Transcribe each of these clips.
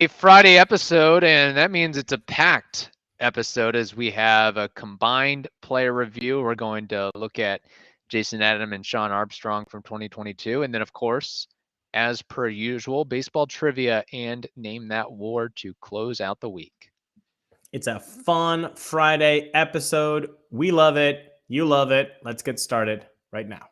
A Friday episode, and that means it's a packed episode as we have a combined player review. We're going to look at Jason Adam and Shawn Armstrong from 2022. And then, of course, as per usual, baseball trivia and name that war to close out the week. It's a fun Friday episode. We love it. You love it. Let's get started right now.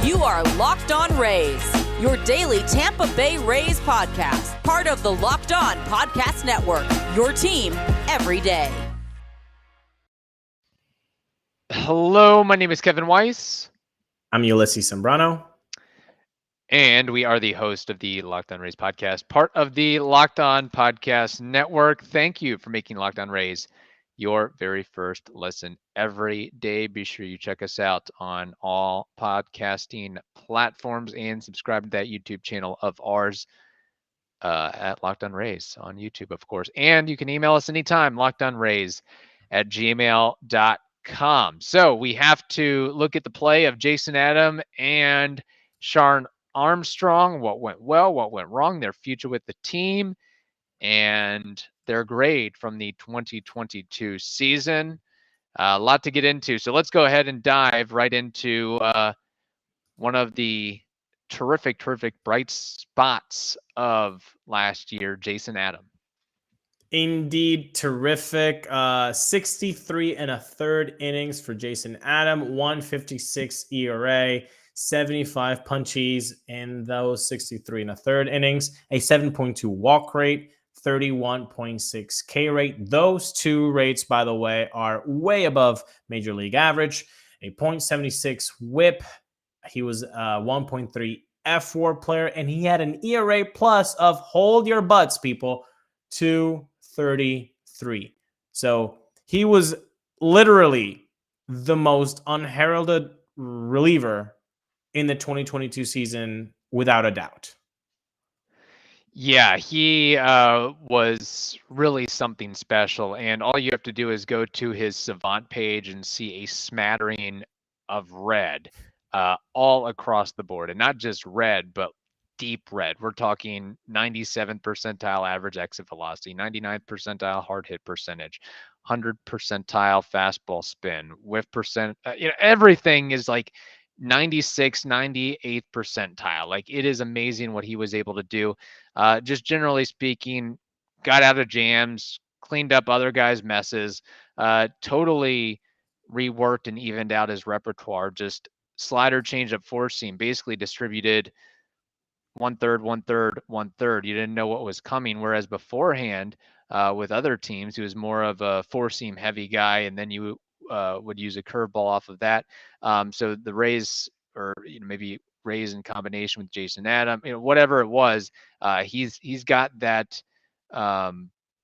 You are Locked On Rays, your daily Tampa Bay Rays podcast, part of the Locked On Podcast Network, your team every day. Hello, my name is Kevin Weiss. I'm Ulises Sambrano. And we are the host of the Locked On Rays podcast, part of the Locked On Podcast Network. Thank you for making Locked On Rays your very first listen every day. Be sure you check us out on all podcasting platforms and subscribe to that YouTube channel of ours at Locked On Rays on YouTube, of course. And you can email us anytime, lockedonrays@gmail.com. So we have to look at the play of Jason Adam and Shawn Armstrong, what went well, what went wrong, their future with the team, and their grade from the 2022 season. A lot to get into. So let's go ahead and dive right into one of the terrific bright spots of last year, Jason Adam. Indeed, terrific. 63 and a third innings for Jason Adam, 156 ERA, 75 punchies in those 63 and a third innings, a 7.2 walk rate, 31.6 K rate. Those two rates, by the way, are way above major league average. A .76 whip. He was a 1.3 F4 player, and he had an ERA plus of, hold your butts, people, 2.33. So he was literally the most unheralded reliever in the 2022 season, without a doubt. Yeah, he was really something special. And all you have to do is go to his Savant page and see a smattering of red all across the board. And not just red, but deep red. We're talking 97th percentile average exit velocity, 99th percentile hard hit percentage, 100th percentile fastball spin, whiff percent. Everything is like 96th, 98th percentile. Like, it is amazing what he was able to do. Just generally speaking, got out of jams, cleaned up other guys' messes, totally reworked and evened out his repertoire. Just slider, changeup, four seam, basically distributed 1/3, 1/3, 1/3. You didn't know what was coming. Whereas beforehand, with other teams, he was more of a four seam heavy guy, and then you would use a curveball off of that. So the Rays, or maybe Rays in combination with Jason Adam, whatever it was, he's got that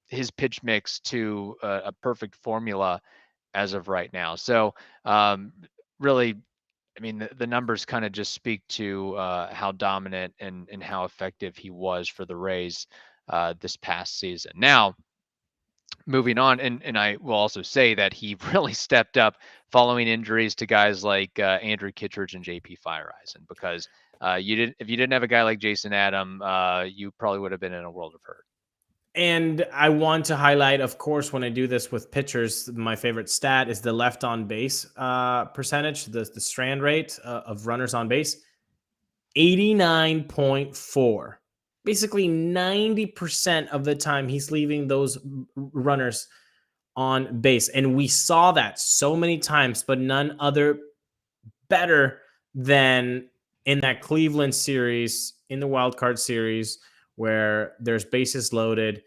his pitch mix to a perfect formula as of right now. So really, I mean, the numbers kind of just speak to how dominant and how effective he was for the Rays this past season. Now, moving on, and I will also say that he really stepped up following injuries to guys like Andrew Kittredge and JP Fireeisen, because if you didn't have a guy like Jason Adam, you probably would have been in a world of hurt. And I want to highlight, of course, when I do this with pitchers, my favorite stat is the left on base percentage, the strand rate of runners on base, 89.4. Basically 90% of the time he's leaving those runners on base. And we saw that so many times, but none other better than in that Cleveland series, in the wild card series, where there's bases loaded.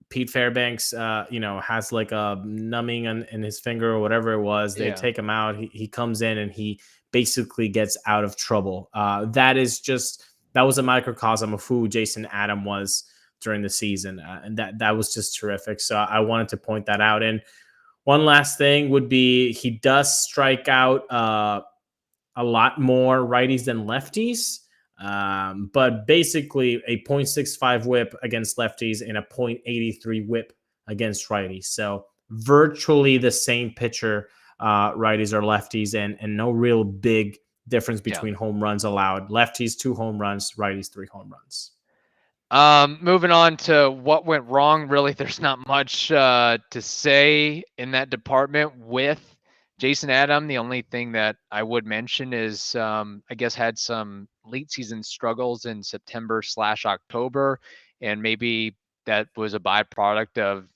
Pete Fairbanks, has like a numbing in his finger or whatever it was. They take him out. He comes in and he basically gets out of trouble. That was a microcosm of who Jason Adam was during the season. And that was just terrific. So I wanted to point that out. And one last thing would be, he does strike out a lot more righties than lefties. But basically a 0.65 whip against lefties and a 0.83 whip against righties. So virtually the same pitcher, righties or lefties, and no real big difference between home runs allowed. Lefties 2 home runs, righties 3 home runs. Moving on to what went wrong. Really, there's not much to say in that department with Jason Adam. The only thing that I would mention is, I guess, had some late season struggles in September/October, and maybe that was a byproduct of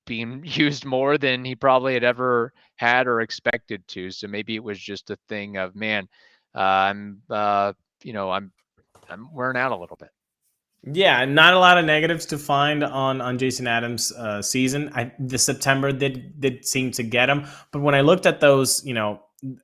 being used more than he probably had ever had or expected to. So maybe it was just a thing of, man, I'm wearing out a little bit. Yeah, not a lot of negatives to find on Jason Adams' season. The September did seem to get him, but when I looked at those,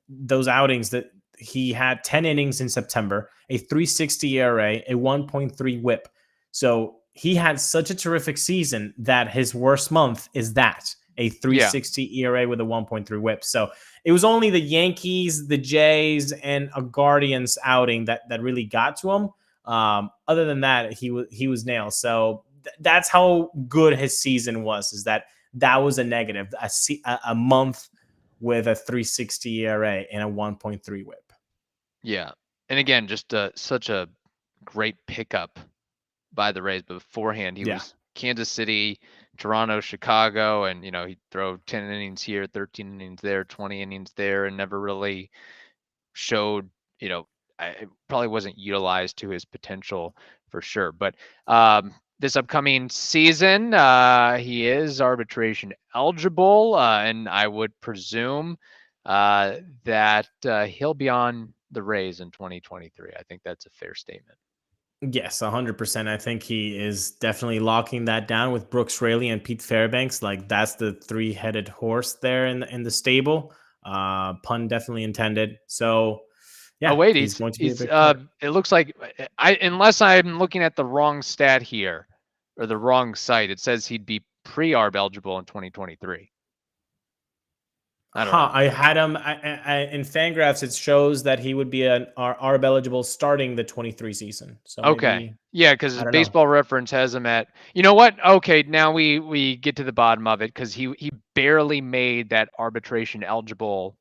those outings, that he had 10 innings in September, a 3.60 ERA, a 1.3 WHIP. So he had such a terrific season that his worst month is that, a 3.60 ERA with a 1.3 WHIP. So it was only the Yankees, the Jays, and a Guardians outing that really got to him. Other than that, he was nailed. So that's how good his season was. Is that was a negative, a month with a 3.60 ERA and a 1.3 WHIP. Yeah, and again, just such a great pickup by the Rays. But beforehand, he was Kansas City, Toronto, Chicago, and he'd throw 10 innings here, 13 innings there, 20 innings there, and never really showed I probably wasn't utilized to his potential for sure. But this upcoming season, he is arbitration eligible, and I would presume that he'll be on the Rays in 2023. I think that's a fair statement. Yes, 100%. I think he is definitely locking that down with Brooks Raley and Pete Fairbanks. Like, that's the 3-headed horse there in the stable. Pun definitely intended. So, yeah. Oh wait, he's going to be a big part. It looks like unless I'm looking at the wrong stat here or the wrong site, it says he'd be pre-arb eligible in 2023. I don't know. I had him in Fangraphs. It shows that he would be an arb eligible starting the 23 season. So okay, yeah, because Baseball Reference has him at. You know what? Okay, now we get to the bottom of it, because he barely made that arbitration eligible.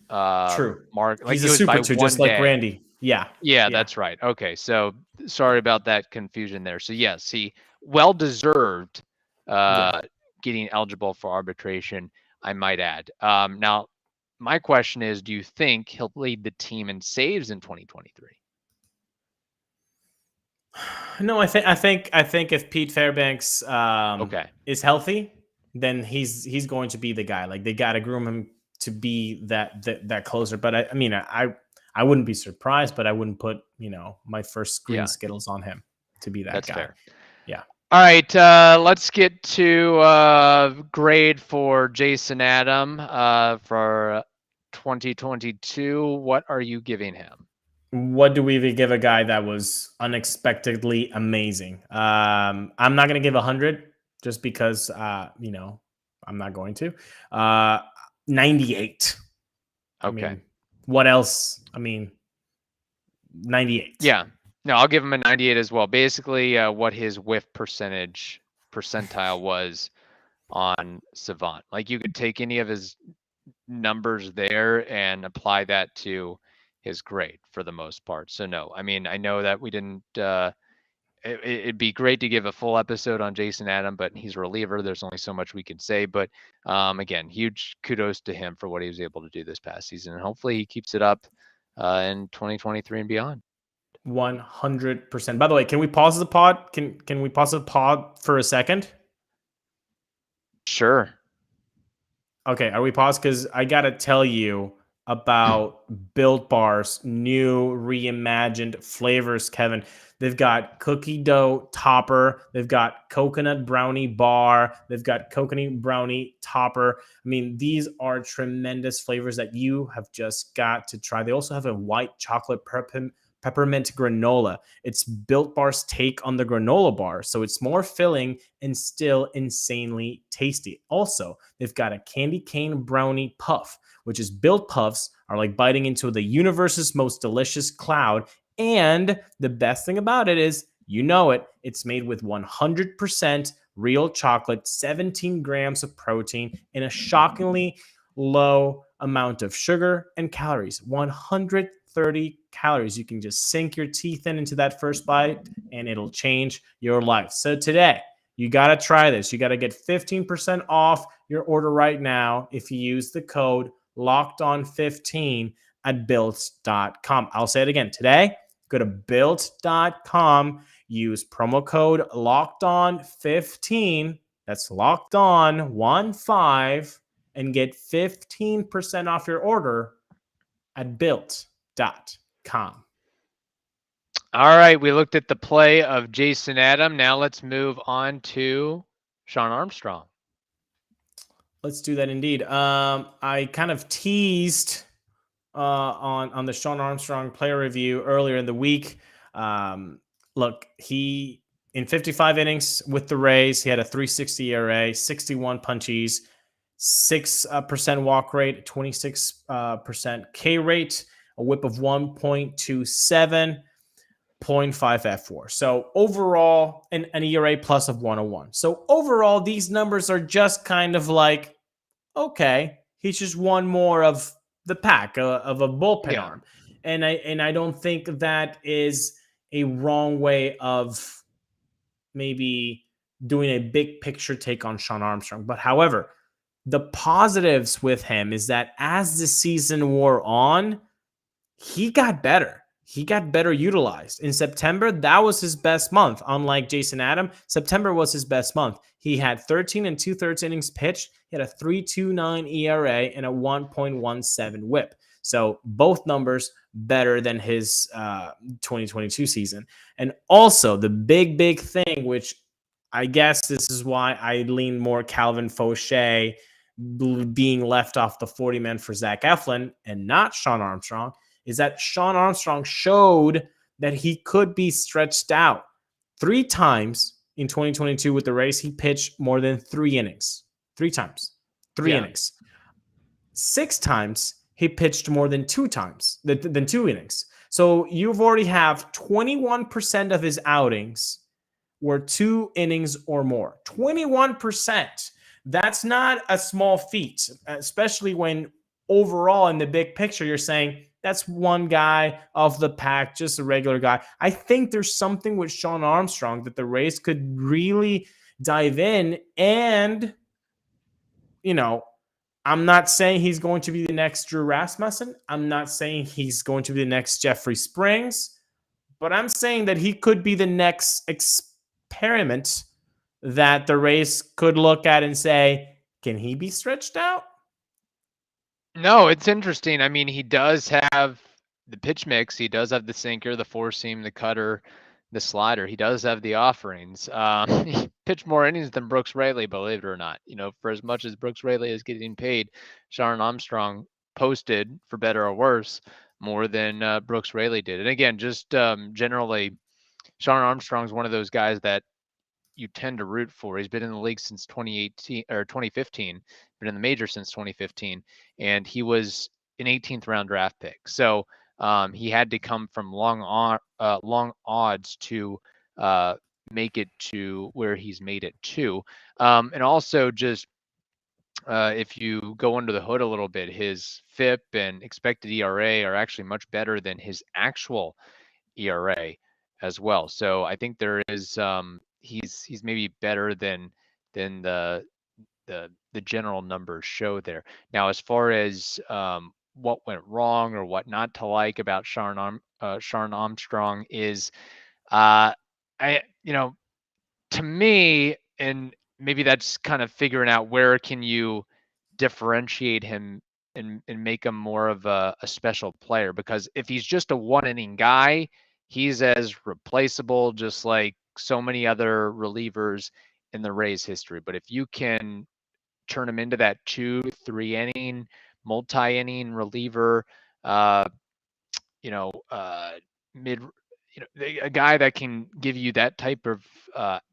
True. Mark. He's a super two, just like Randy. Yeah, that's right. Okay, so sorry about that confusion there. So yes, he well deserved getting eligible for arbitration, I might add. Now, my question is, do you think he'll lead the team in saves in 2023? No, I think if Pete Fairbanks is healthy, then he's going to be the guy. Like, they got to groom him to be that closer. But I wouldn't be surprised, but I wouldn't put my first green Skittles on him to be that That's guy. Fair. Yeah. All right, let's get to grade for Jason Adam for 2022. What are you giving him? What do we give a guy that was unexpectedly amazing? I'm not going to give 100 just because I'm not going to. 98. Okay. What else? 98. Yeah. No, I'll give him a 98 as well. Basically, what his whiff percentile was on Savant. Like, you could take any of his numbers there and apply that to his grade for the most part. So no, I know that we didn't. It'd be great to give a full episode on Jason Adam, but he's a reliever. There's only so much we can say. But again, huge kudos to him for what he was able to do this past season, and hopefully he keeps it up in 2023 and beyond. 100%. By the way, can we pause the pod? Can we pause the pod for a second? Sure. Okay, are we paused? Because I gotta tell you about Built Bar's new reimagined flavors, Kevin. They've got cookie dough topper. They've got coconut brownie bar. They've got coconut brownie topper. These are tremendous flavors that you have just got to try. They also have a white chocolate peppermint granola. It's Built Bar's take on the granola bar, so it's more filling and still insanely tasty. Also, they've got a candy cane brownie puff, which is Built Puffs are like biting into the universe's most delicious cloud. And the best thing about it is, it's made with 100% real chocolate, 17 grams of protein, and a shockingly low amount of sugar and calories. 100 30 calories. You can just sink your teeth into that first bite and it'll change your life. So today, you got to try this. You got to get 15% off your order right now if you use the code LOCKEDON15 at built.com. I'll say it again. Today, go to built.com, use promo code LOCKEDON15. That's LOCKEDON15 and get 15% off your order at built.com. All right, we looked at the play of Jason Adam. Now let's move on to Shawn Armstrong. Let's do that indeed. I kind of teased on the Shawn Armstrong player review earlier in the week. Look, he in 55 innings with the Rays, he had a 3.60 ERA, 61 punchies, 6% walk rate, 26% K rate, a whip of 1.27. 0.5 F4. So overall, an ERA plus of 101. So overall, these numbers are just kind of like, okay, he's just one more of the pack, of a bullpen arm. And I don't think that is a wrong way of maybe doing a big picture take on Shawn Armstrong. But however, the positives with him is that as the season wore on, he got better. He got better utilized. In September, that was his best month. Unlike Jason Adam, September was his best month. He had 13 and 2/3 innings pitched. He had a 3.29 ERA and a 1.17 whip. So both numbers better than his 2022 season. And also the big thing, which I guess this is why I lean more Calvin Fauché being left off the 40-man for Zach Eflin and not Shawn Armstrong, is that Shawn Armstrong showed that he could be stretched out. 3 times in 2022 with the Rays, he pitched more than 3 innings. 3 times. 3 innings. 6 times, he pitched more than 2 times, than 2 innings. So you've already have 21% of his outings were 2 innings or more. 21%. That's not a small feat, especially when overall in the big picture, you're saying, that's one guy off the pack, just a regular guy. I think there's something with Shawn Armstrong that the Rays could really dive in. And, you know, I'm not saying he's going to be the next Drew Rasmussen. I'm not saying he's going to be the next Jeffrey Springs. But I'm saying that he could be the next experiment that the Rays could look at and say, can he be stretched out? No, it's interesting. I mean, he does have the pitch mix. He does have the sinker, the four seam, the cutter, the slider. He does have the offerings. He pitched more innings than Brooks Raley, believe it or not. You know, for as much as Brooks Raley is getting paid, Shawn Armstrong posted, for better or worse, more than Brooks Raley did. And again, just generally, Shawn Armstrong's one of those guys that you tend to root for. He's been in the league since 2018 or 2015, been in the major since 2015, and he was an 18th round draft pick. So he had to come from long odds to make it to where he's made it to. And also just if you go under the hood a little bit, his FIP and expected ERA are actually much better than his actual ERA as well. So I think there is he's maybe better than the general numbers show there. Now, as far as what went wrong or what not to like about Shawn Armstrong is, to me, and maybe that's kind of figuring out where can you differentiate him and make him more of a special player. Because if he's just a 1-inning guy, he's as replaceable, just like so many other relievers in the Rays history. But if you can turn him into that 2-3 inning, multi-inning reliever, mid, a guy that can give you that type of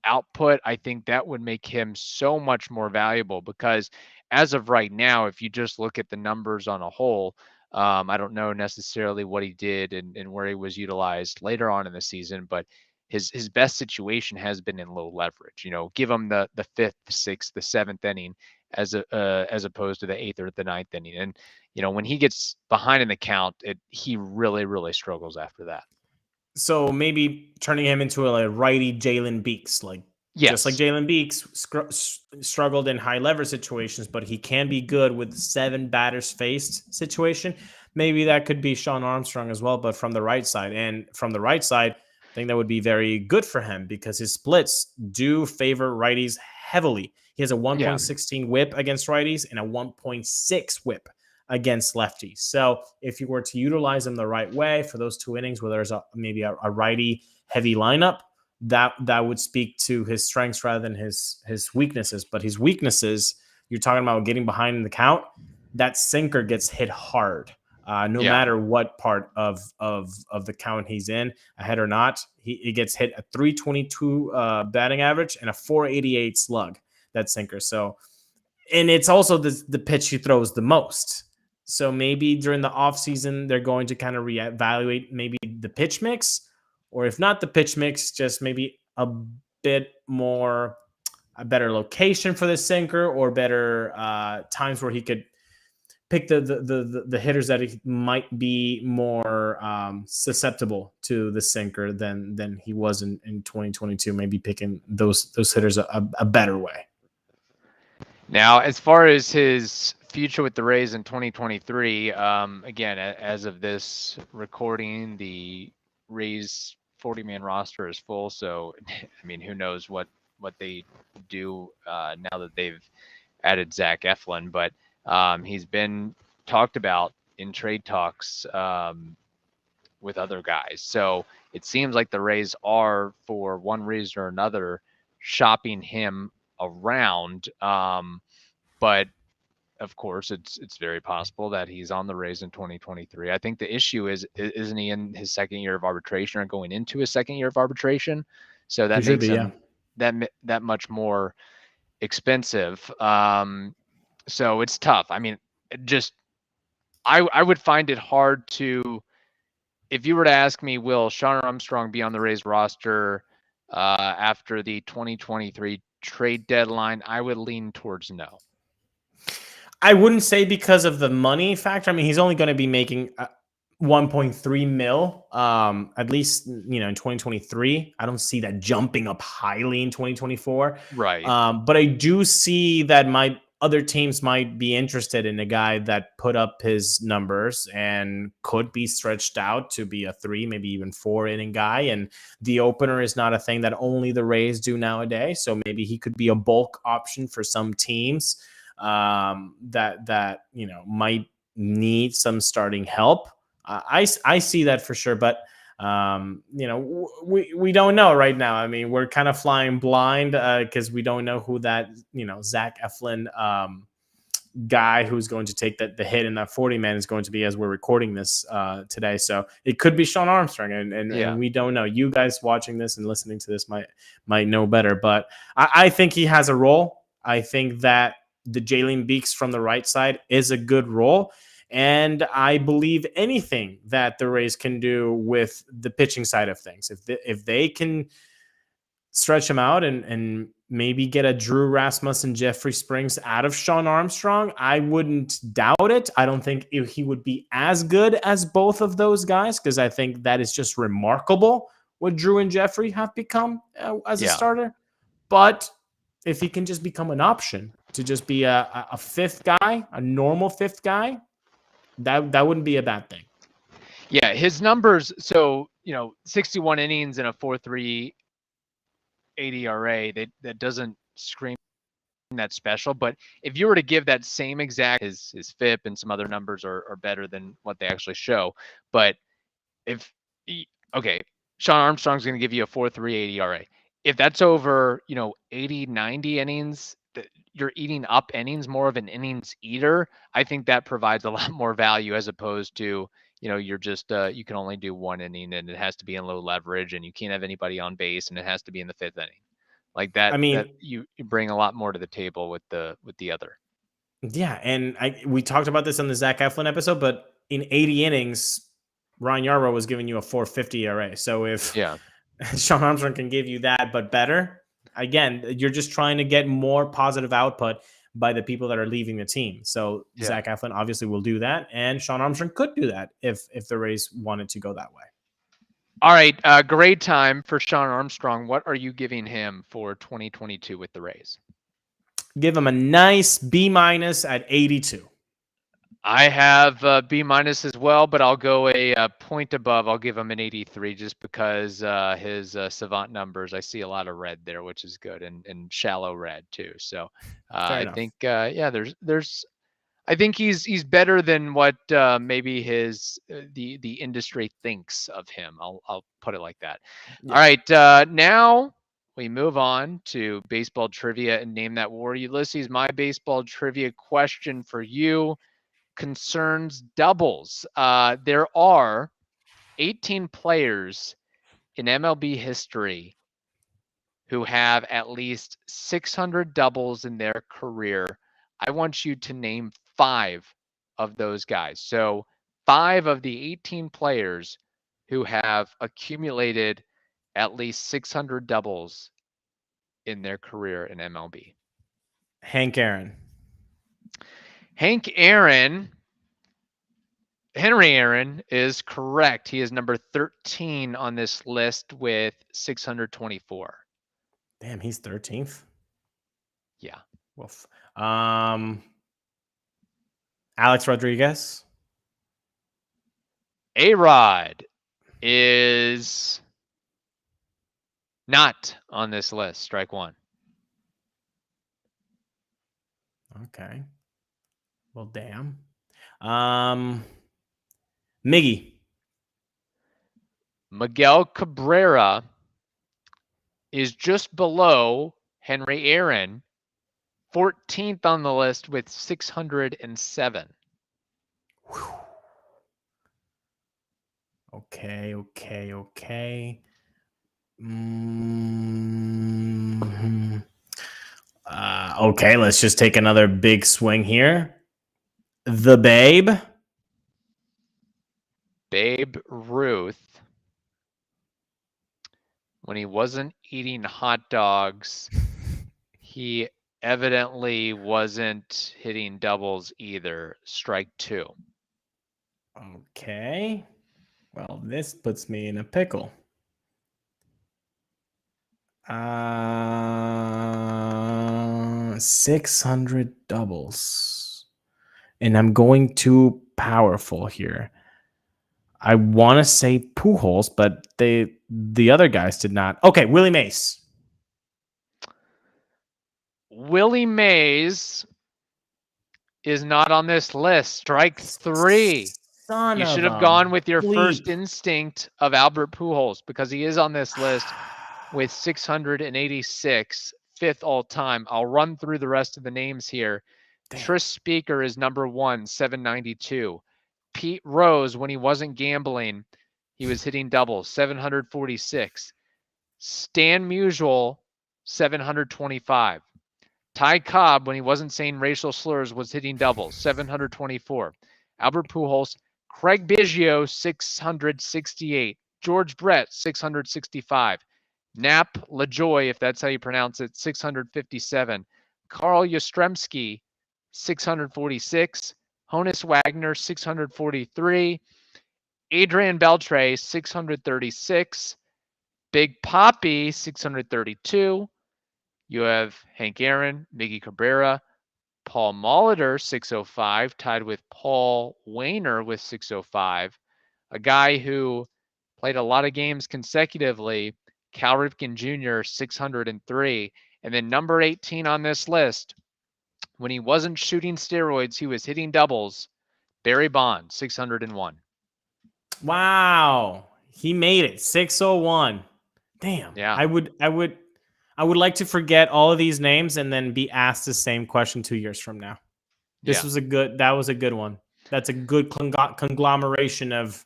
output, I think that would make him so much more valuable. Because as of right now, if you just look at the numbers on a whole, I don't know necessarily what he did and where he was utilized later on in the season, but his best situation has been in low leverage. You know, give him the 5th, 6th, the 7th inning as opposed to the 8th or the 9th inning. And when he gets behind in the count, he really, really struggles after that. So maybe turning him into a righty Jalen Beeks, just like Yes. Jalen Beeks struggled in high leverage situations, but he can be good with 7 batters faced situation. Maybe that could be Shawn Armstrong as well, but from the right side. And from the right side, I think that would be very good for him because his splits do favor righties heavily. He has a 1.16 whip against righties and a 1.6 whip against lefties. So if you were to utilize him the right way for those 2 innings where there's maybe a righty heavy lineup, that would speak to his strengths rather than his weaknesses. But his weaknesses, you're talking about getting behind in the count, that sinker gets hit hard. No matter what part of the count he's in, ahead or not, he gets hit a 322 batting average and a 488 slug, that sinker. So, and it's also the pitch he throws the most. So maybe during the offseason, they're going to kind of reevaluate maybe the pitch mix, or if not the pitch mix, just maybe a better location for the sinker, or better times where he could pick the hitters that he might be more susceptible to the sinker than he was in 2022. Maybe picking those hitters a better way. Now, as far as his future with the Rays in 2023, again, as of this recording, the Rays 40-man roster is full. So, I mean, who knows what they do now that they've added Zach Eflin. But he's been talked about in trade talks with other guys. So it seems like the Rays are, for one reason or another, shopping him around. But of course, it's very possible that he's on the Rays in 2023. I think the issue isn't he in his second year of arbitration or going into his second year of arbration? So that makes him that much more expensive. So it's tough. I mean, I would find it hard to, if you were to ask me, will Shawn Armstrong be on the Rays roster after the 2023 trade deadline? I would lean towards no. I wouldn't say because of the money factor. I mean, he's only going to be making 1.3 mil, at least, in 2023. I don't see that jumping up highly in 2024. Right. But I do see that other teams might be interested in a guy that put up his numbers and could be stretched out to be a 3, maybe even 4 inning guy. And the opener is not a thing that only the Rays do nowadays. So maybe he could be a bulk option for some teams that might need some starting help. I see that for sure, but we don't know right now. I mean, we're kind of flying blind because we don't know who that Zach Eflin guy who's going to take the hit in that 40-man is going to be as we're recording this today. So it could be Shawn Armstrong, and we don't know. You guys watching this and listening to this might know better, but I think he has a role. I think that the Jalen Beeks from the right side is a good role. And I believe anything that the Rays can do with the pitching side of things, if they can stretch him out and maybe get a Drew Rasmussen, Jeffrey Springs out of Shawn Armstrong, I wouldn't doubt it. I don't think he would be as good as both of those guys, because I think that is just remarkable what Drew and Jeffrey have become as a starter. But if he can just become an option to just be a fifth guy, a normal fifth guy, that wouldn't be a bad thing. Yeah, his numbers, so 61 innings and a 4.38 ERA, that doesn't scream that special. But if you were to give that same exact, his FIP and some other numbers are better than what they actually show. But Shawn Armstrong's going to give you a 4.38 ERA. If that's over 80, 90 innings, you're eating up innings, more of an innings eater. I think that provides a lot more value as opposed to you're just you can only do 1 inning and it has to be in low leverage and you can't have anybody on base and it has to be in the 5th inning. Like that. I mean, that you bring a lot more to the table with the other. Yeah, and we talked about this on the Zach Eflin episode, but in 80 innings, Ryan Yarbrough was giving you a 4.50 ERA. So if Shawn Armstrong can give you that, but better, again, you're just trying to get more positive output by the people that are leaving the team. So Yeah. Zach Eflin obviously will do that, and Shawn Armstrong could do that if the Rays wanted to go that way. All right, great time for Shawn Armstrong. What are you giving him for 2022 with the Rays? Give him a nice B- at 82. I have B- as well, but I'll go a point above. I'll give him an 83 just because his savant numbers, I see a lot of red there, which is good, and shallow red too. So I enough. think, there's I think he's better than what maybe his the industry thinks of him. I'll put it like that. Yeah. All right, now we move on to baseball trivia and name that war. Ulises, my baseball trivia question for you concerns doubles. There are 18 players in MLB history who have at least 600 doubles in their career. I want you to name 5 of those guys. So 5 of the 18 players who have accumulated at least 600 doubles in their career in MLB. Hank Aaron. Henry Aaron is correct. He is number 13 on this list with 624. Damn, he's 13th. Yeah. Woof. Alex Rodriguez. A-Rod is not on this list. Strike one. Okay. Well, damn. Miggy. Miguel Cabrera is just below Henry Aaron, 14th on the list with 607. Okay. Okay, let's just take another big swing here. The Babe. Babe Ruth, when he wasn't eating hot dogs, he evidently wasn't hitting doubles either. Strike two. Okay. Well, this puts me in a pickle. 600 doubles. And I'm going too powerful here. I want to say Pujols, but the other guys did not. Okay, Willie Mays. Willie Mays is not on this list. Strike three. You should have gone with your first instinct of Albert Pujols because he is on this list with 686, 5th all time. I'll run through the rest of the names here. Damn. Tris Speaker is number 1, 792. Pete Rose, when he wasn't gambling, he was hitting doubles, 746. Stan Musial, 725. Ty Cobb, when he wasn't saying racial slurs, was hitting doubles, 724. Albert Pujols, Craig Biggio, 668. George Brett, 665. Nap LaJoy, if that's how you pronounce it, 657. Carl Yastrzemski, 646. Honus Wagner, 643. Adrian Beltre, 636. Big Papi, 632. You have Hank Aaron, Miggy Cabrera, Paul Molitor, 605, tied with Paul Wainer with 605. A guy who played a lot of games consecutively, Cal Ripken Jr., 603. And then number 18 on this list, when he wasn't shooting steroids, he was hitting doubles, Barry Bonds, 601. Wow. He made it. 601. Damn. Yeah. I would like to forget all of these names and then be asked the same question 2 years from now. That was a good one. That's a good conglomeration of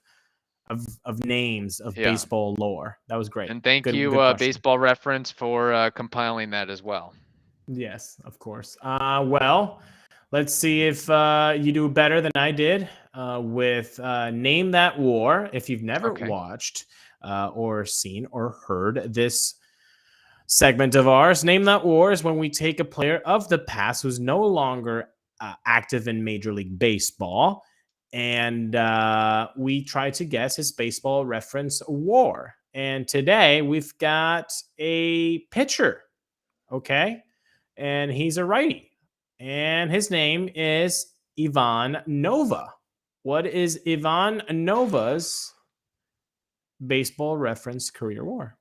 names of baseball lore. That was great. And thank you, Baseball Reference, for compiling that as well. Yes, of course. Well, let's see if you do better than I did with Name That War. If you've never watched or seen or heard this segment of ours. Name That War is when we take a player of the past who's no longer active in Major League Baseball, and we try to guess his baseball reference war. And today we've got a pitcher, okay? And he's a righty. And his name is Ivan Nova. What is Ivan Nova's baseball reference career war?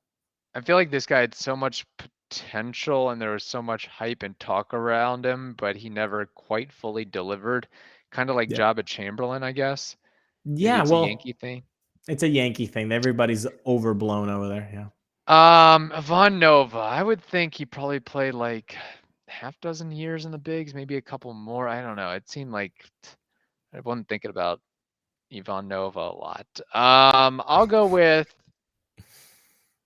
I feel like this guy had so much potential and there was so much hype and talk around him, but he never quite fully delivered. Kind of like Yep. Jabba Chamberlain, I guess. Maybe Yeah, it's a well, Yankee thing. it's a Yankee thing. Everybody's overblown over there. Yeah. Ivan Nova. I would think he probably played like half dozen years in the bigs, maybe a couple more. I don't know. It seemed like I wasn't thinking about Ivan Nova a lot. I'll go with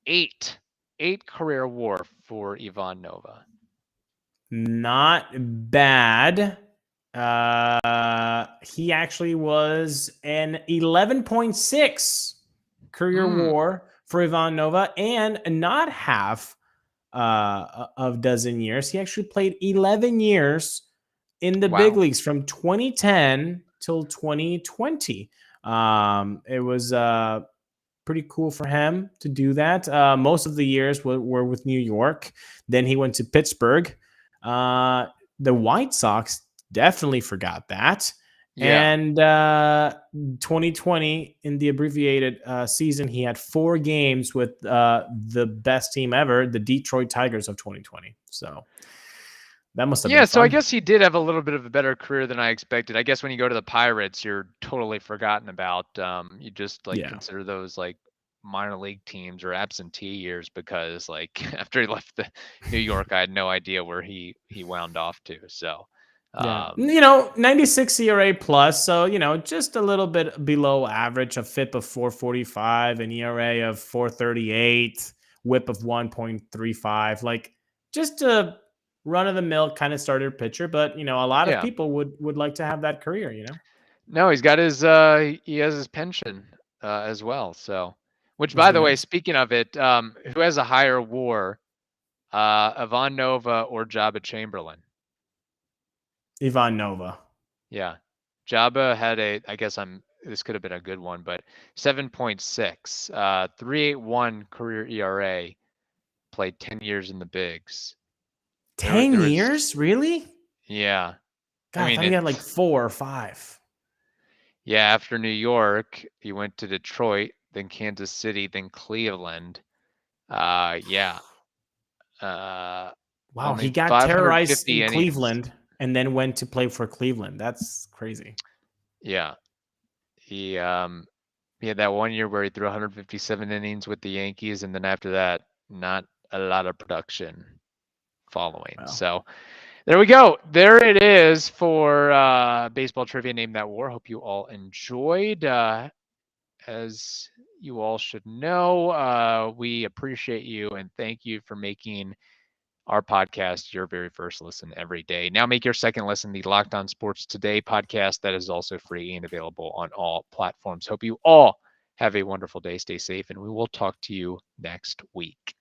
8. 8 career war for Ivan Nova. Not bad. He actually was an 11.6 career war for Ivan Nova, and not half of dozen years. He actually played 11 years in the big leagues from 2010 till 2020. It was pretty cool for him to do that. Most of the years were with New York. Then he went to Pittsburgh. The White Sox definitely forgot that. Yeah. And 2020, in the abbreviated season, he had 4 games with the best team ever, the Detroit Tigers of 2020. So that must have been fun. So I guess he did have a little bit of a better career than I expected. I guess when you go to the Pirates, you're totally forgotten about. You just consider those like minor league teams or absentee years because like after he left the New York, I had no idea where he wound off to. So 96 ERA plus, so just a little bit below average, a FIP of 445, an ERA of 438, WHIP of 1.35, like just a run-of-the-mill kind of starter pitcher, but a lot of people would like to have that career. No, he's got his he has his pension as well. So, which by the way, speaking of it, who has a higher WAR, Ivan Nova or Jabba Chamberlain? Ivan Nova. Yeah, Jabba had this could have been a good one, but 7.6, 3.81 career ERA, played 10 years in the bigs. 10 years? Really? Yeah. God, I thought he had like 4 or 5. Yeah, after New York, he went to Detroit, then Kansas City, then Cleveland. Wow, he got terrorized in Cleveland and then went to play for Cleveland. That's crazy. Yeah. He had that one year where he threw 157 innings with the Yankees, and then after that, not a lot of production following. Wow. So there we go. There it is for baseball trivia. Name That War. Hope you all enjoyed. As you all should know, we appreciate you and thank you for making our podcast your very first listen every day. Now make your second listen the Locked On Sports Today podcast that is also free and available on all platforms. Hope you all have a wonderful day. Stay safe, and we will talk to you next week.